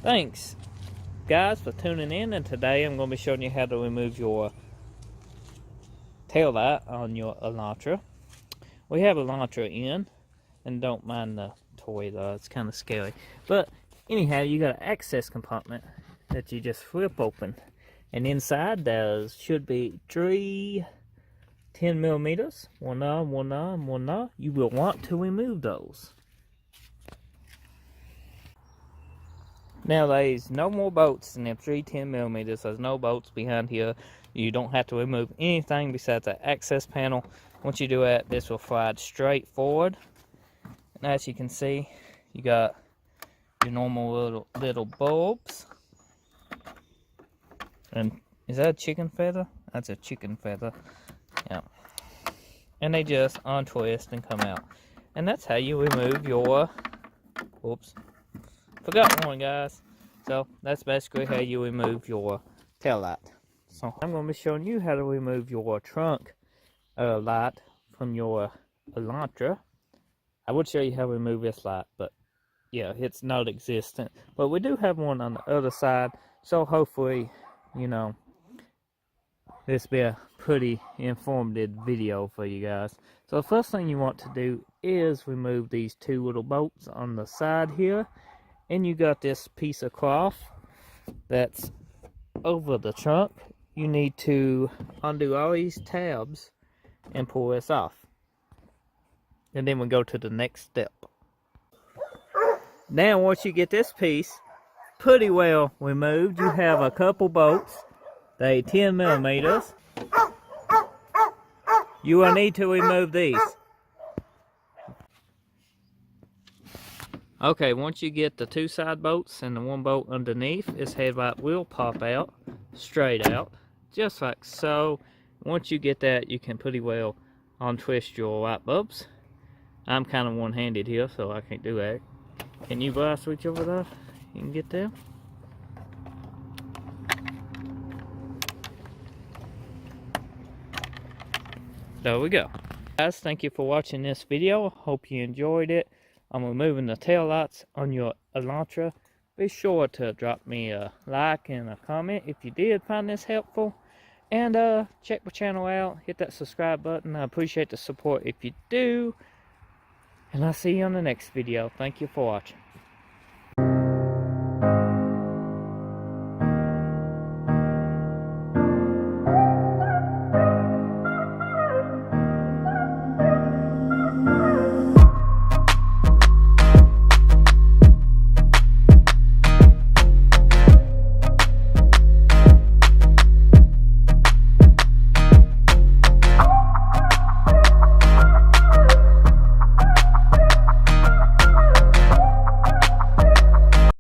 Thanks guys for tuning in, and today I'm going to be showing you how to remove your tail light on your Elantra. We have Elantra in, and don't mind the toy though, it's kind of scary. But anyhow, you got an access compartment that you just flip open, and inside there should be 3 10mm, one on, one on, one on. You will want to remove those. Now there's no more bolts in them 3 10mm. There's no bolts behind here. You don't have to remove anything besides the access panel. Once you do that, this will slide straight forward. And as you can see, you got your normal little bulbs. And is that a chicken feather? That's a chicken feather. Yeah. And they just untwist and come out. And that's how you remove your, oops, forgot one, guys. So that's basically how you remove your tail light. So I'm going to be showing you how to remove your trunk light from your Elantra. I would show you how to remove this light, but yeah, it's not existent. But we do have one on the other side, so hopefully, you know, this will be a pretty informative video for you guys. So the first thing you want to do is remove these 2 little bolts on the side here. And you got this piece of cloth that's over the trunk. You need to undo all these tabs and pull this off. And then we'll go to the next step. Now once you get this piece pretty well removed, you have a couple bolts. They 10mm. You will need to remove these. Okay, once you get the 2 side bolts and the 1 bolt underneath, this headlight will pop out, straight out, just like so. Once you get that, you can pretty well untwist your light bulbs. I'm kind of one-handed here, so I can't do that. Can you blast switch over there? You can get there? There we go. Guys, thank you for watching this video. Hope you enjoyed it. I'm removing the tail lights on your Elantra. Be sure to drop me a like and a comment if you did find this helpful. And check my channel out. Hit that subscribe button. I appreciate the support if you do. And I'll see you on the next video. Thank you for watching.